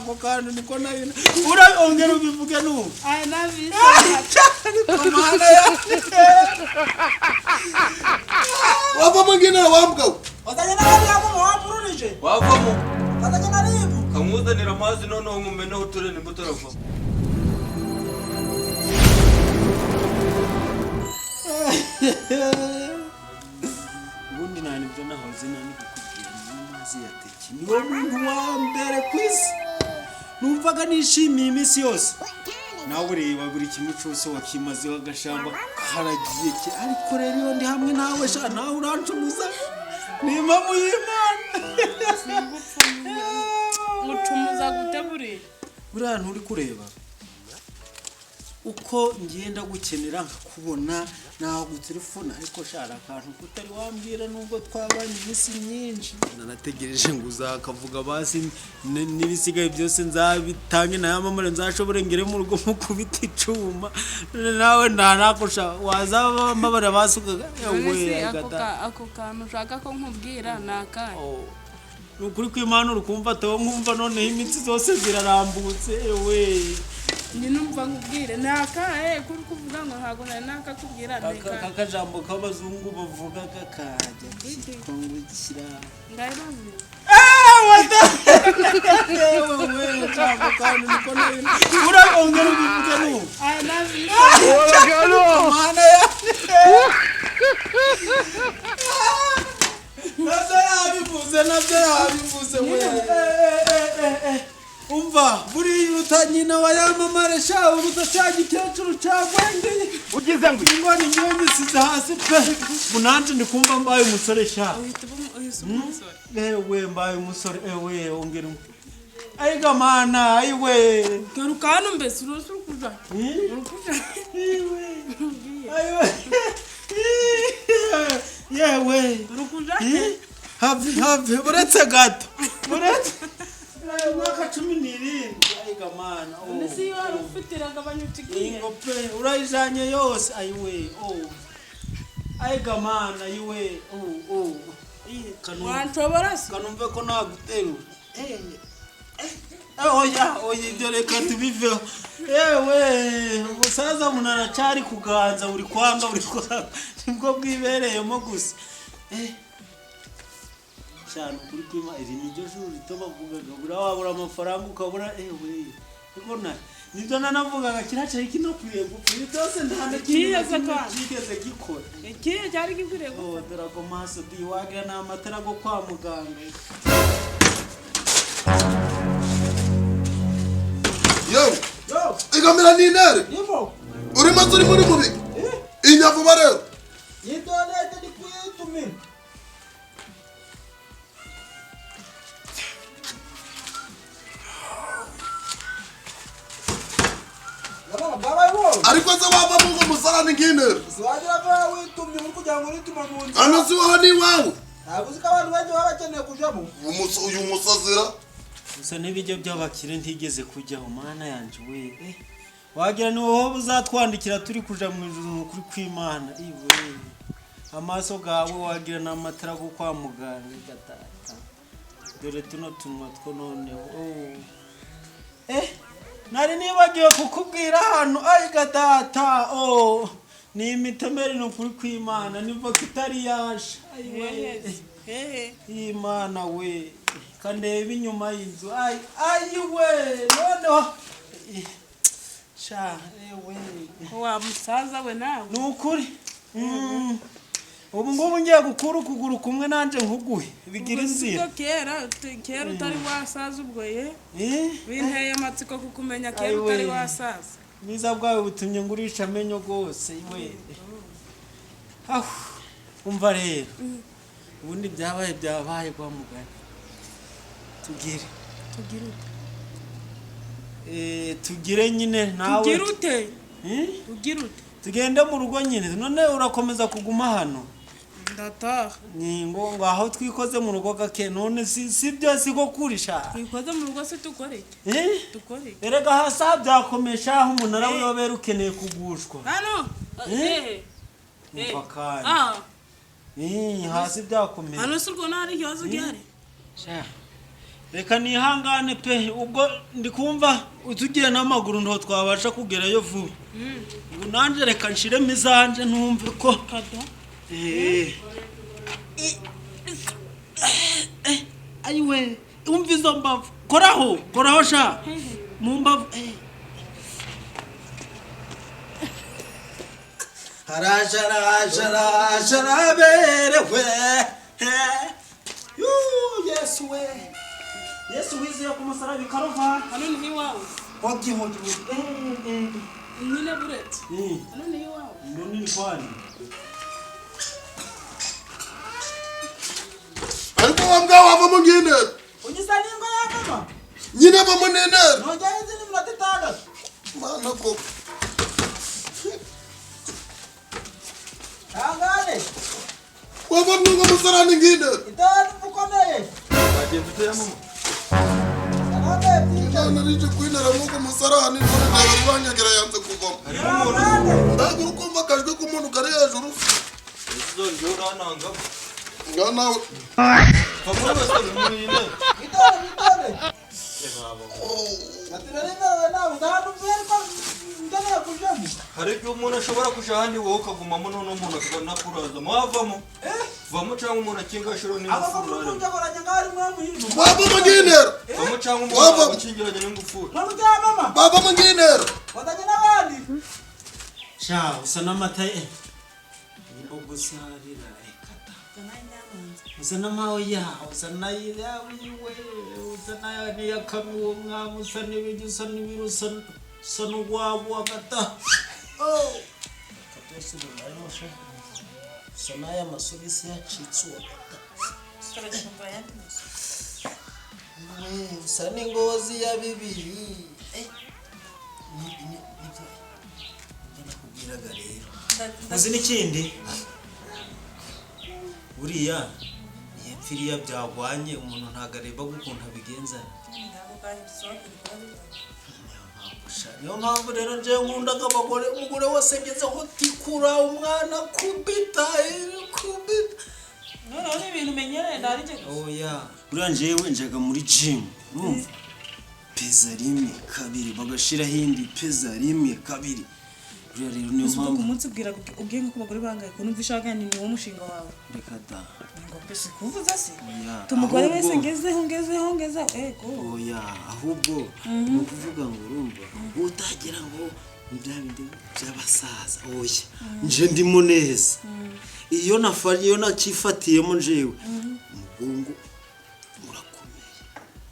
ako kantu niko nabina uraongera ubivuge nu aya nabise mana ya wavamo ngine wambwa watagenda nabo wapurunije wavamo watagenda nibu kamuzanira amazi none umumeneho turene mutarava ubundi nani byo nahoze nani kukubwira amazi yateki niwe muntu wa mbere kwisi numvaga nishimiye iminsi yose nawe ureba buri kimwe cyose wakimazeho agashamba karagiye ariko rero iyo ndi hamwe nawe sha nawe urancumuza ni impamvu y'Imana mucumuza gute buriya nturi kureba uko ngenda gukenera nkakubona naho gutelefona ariko shara akantu kutari wambwira nubwo twabanye iminsi myinshi nanategereje ngo uzakavuga basi n'ibisigaye byose nzabitange na Yamamare nzashobore ngere mu rugo mu kubita icuma nawe ntanakosha wazabambara basukaga yewe ako kantu ushaka ko nkubwira nakaye nukuri kw'Imana urukumva tawo nkumva none imitsi zose zirarambutse ewe ninumva nkubwire nakaye kuri kuvuga ngo ntago nakakubwira akajambo k'abazungu bavuga kakajya kongukira ngayibazi wata wewe cyangwa kandi niko nabina uraongera ubivuge nu aya nabise mana ya nabyo yabivuze we umva buri utanyina wa Yamamare sha uruta cyaje cyecuru cyagwendeye ugize ngo ingoni nyonyi size hasi pe munanje ndikumva mbaye umusore sha ewe mbaye umusore ewe ongera ayiga mana ayiwe garukano mbese urukuja ewe ayiwe yewe urukuja have buretse gato buretse mwaka 17 ayiga mana nisi wari ufitiraga abanyutigiye ingo pe urayijanye yose ayiwe ayiga mana ayiwe kanumve ko naguteru oya ibyo reka tubiveho yewe umusaza munara cyari kuganza uri kwanga nibwo bwibereyemo gusa cyane kuri kwima iri niryo juru ritobavugaga wabura amafaranga ukabura ewe ikona nibyo nanavugaga kiracaye kino kwiye gupfira byose ntane kigeze gikora ikiye cyari gikwiye gukora darago maso diwaga na amatara go kwa muganga yo igamira ninere uri mazuri muri mubi inyavu barero yidonete dikwitumira ariko se wava mu musarani nginere siwagira ko witumye muri kugira ngo rituma mu nzu ano si waho ni wawe ntabwo uzi ko abantu benshi baba bakeneye kujamo uyu musazira gusa n'ibijyo by'abakire ntigeze kujyaho mana yanje we wagira ni wowe uzatwandikira turi kuja mu ijuru kuri kw'Imana iwe amaso gawe wagira n'amatara go kwa muganga gatata dore tuno tunwa two noneho nari nibagiwe kukubwira hano ayi gatata ni imitemeri no kuri kw'Imana niva kitari yaje Imana we kandeba inyuma y'inzu ayiwe noneho sha ewe wa musaza we nawe nukuri ubu ngubu ngiye gukura ukuguru kumwe nanje nkuguhe bigira inzira kera utari wasaza ubwo binteye amatsiko kukumenya kera utari wasaza niza bwawe butumye ngurisha amenyo gose we umva rero ubundi byabaye kwa muganga tugire nyine nawe tugire ute tugende mu rugo nyine none urakomeza kuguma hano ndataha ngo aho twikoze mu rugo gake none si byose ko kurisha twikoze mu rugo se tukore erega hasa byakomesha aho umunara wibabera ukeneye kugushwa hano hasi byakomeye hano si urwo ntari ikibazo gihari reka nihangane pe ubwo ndikumva utugiye n'amaguru nto twabasha kugerayo vuba ubu nanje reka nshiremo izanje ntumve ko Kado. ayiwe umva izo mbavu koraho sha mu mbavu harajara berewe Yesu wiziye ku musaraba ikarova Hano ni iwawe. hogi Nyine buretse. Hano ni iwawe. nini kwani ariko wambwa wavamo nginera Unyisa n'ingo yakama. nyine vamo n'intera Nongera izindi minota 6. mana ko Hangane. wavamo nk'umusarani nginera Itani mukomeye. Bagenda uteye mama. Hangane. imana rije kwinera nk'uko umusarani none nawe rwanyagera yanze kuvamo Hangane. ntabwo uri kumva akajwi k'umuntu kari hejuru Izo njora nanga. ngaho nawe Famura bose muri ine. Itani. Atirarengera nawe ndahanu veriko ndana kujamo. Hari ibyo umuntu ashobora kuja handi wowe ukagumamo none umuntu akabona kuraza. Mwavamo. Vamo cyangwa umuntu akinga shiro ni Abo ngufura. kukunja koranya ngari mwamu hino. wavamo nginera Vamo cyangwa Wava. umuntu akingiranye n'ingufura. Namujya mama. wavamo nginera Watanye n'abandi. sha usa n'amata imbogo sarira ekata usa n'amawe yawe usa n'ayiwe usa n'ayakanuwo mwami usa n'ibindi usa n'ibiru usa n'ugwabu amata byose bibayeho sha usa n'aya masogisi yacitse uwamata usa n'ingozi ya bibiri nakubwiraga rero uzi n'ikindi buriya ipfiriya byagwanye umuntu ntabwo areba ukuntu abigenza niyo mpamvu rero njyewe nkundaga umugore wese ngezeho tikura umwana kubita Noneho ni ibintu umenyereye ndarije gusa. oya buriya njyewe njaga muri gym urumva peza rimwe kabiri bagashiraho indi peza rimwe kabiri buriya rero niyo Uzi ko ku mpamvu munsi ubwira ubwiye nko ku bagore bangaye ko numva ushaka ni wo mushinga wawe. reka da Ngo pese kuvuza se. oya Tumugore wese ahubwo- ngezeho oya ahubwo ni ukuvuga ngo urumva utagira ngo bya bindi by'abasaza oya nje ndimo neza iyo nakifatiyemo njewe umugongo murakomeye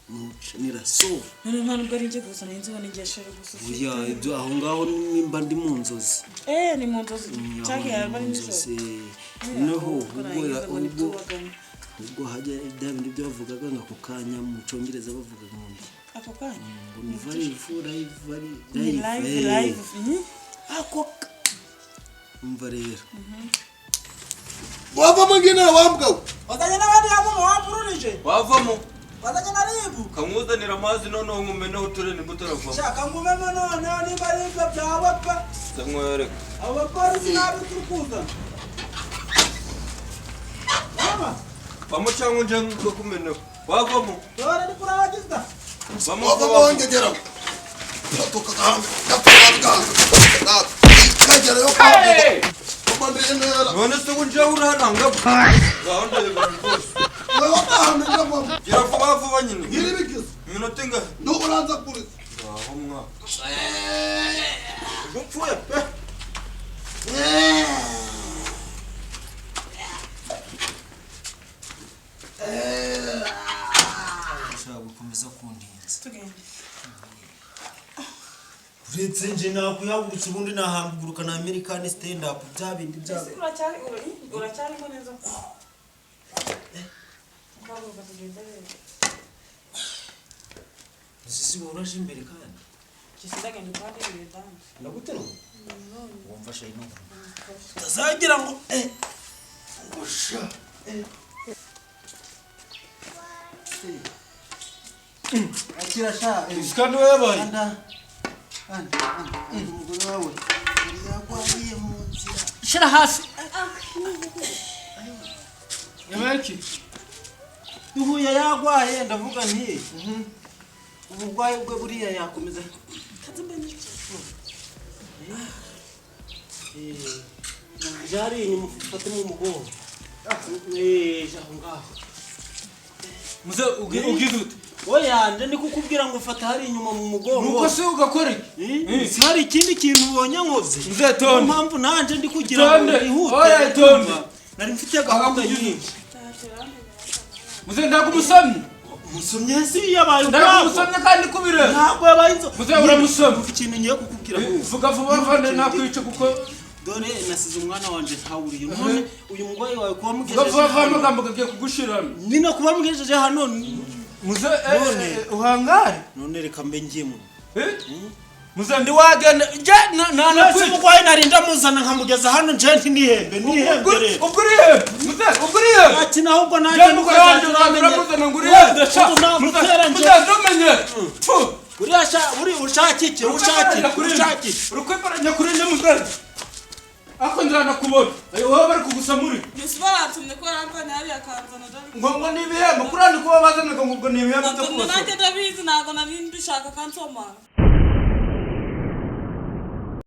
nuca nirasoba none nta nubwo ari njye gusa nzi ngo nigeshere gusa. oya ibyo aho ngaho nimba ndi mu nzozi Ni mu nzozi. Cyangwa yaba ari nijoro. noneho ubwo hajya bya bindi byo bavugaga ngo ako kanya mu cyongereza bavugaga ngo Ako kanya. ngo ni Ni live. ako umva rero wavamo nginera wambwa Watanye n'abandi yamuno wapurunije. Wavamo. Watanye na ribu. Kamuzanira amazi noneho ngumeneho uturene imbuto Shaka ngumemo noneho niba ari ibyo byawe pe. Samwereka. Abo bapolisi nabi turukuza. Mama. Vamo cyangwa nje ngukumeneho. Wavamo. Dore ni kurabagiza. Vamo. wavamo wongegera tukagahanga gapfanga kagerayo kwa nginera None se unje urananga. Gahunda y'ibintu byose. wewe watahamenya mama Gira vuba nyine. ngiri bigize Iminota ingahe? ntuburanza kuri Aho mwa. gupfuye pe ushaka gukomeza kundinza Tugende. uretse nje nakwihagurutsa ubundi nahambuguruka na American stand up bya bindi byawe Uracyarimo neza. Ntabwo tugenda rero. sisi woroje imbere kandi Kisidaga ni kwandi bidanze. ndagutera wumva shayino tazagira ngo gusha akira sha Iskandi webaye. umugore wawe yagwariye mu nzira shira hasi Yemeki. duhuye yagwaye ndavuga nti ubugwayi bwe buriya yakomeza jari inyuma ufate mu mugongo jaho ngaho muze ugize ute oya nje ndi kukubwira ngo fata hari inyuma mu mugongo nuko se ugakora si hari ikindi kintu ubonye nkoze muze tonde impamvu nanje ndi kugira ngo ihute oya tonde nari mfite gahunda nyinshi muze ndagumusomye musomye si yabaye ndagumusomye kandi kubire ntabwo yabaye inzo muze uramusomye ikintu ngiye kukubwira vuga vuba vande nakwica kuko dore nasize umwana wanje ntawuriye none uyu mugwayi wawe kuba mugejeje vuba vuba amagambo gagiye kugushirana nyine kuba mugejeje hano muze uhangare none reka mbe ngiyemo muze ndi wagenda nje nasi mugwayi narinda muzana nkamugeza hano nje nihembe rero uguriye muze uguriye ati naho ubwo nanjye muganje uramuzana nguriye muze ndumenye uri ushakike urukweparanya kuri nje muze ako njana kubona ayo wowe bari kugusamuri Nisbaratumye ko yampane hari akanzana David ngo nibihembo kurandi kuba bazanaga ngo nibihembo byo kuba nanjye David nago nabindi shaka kansoma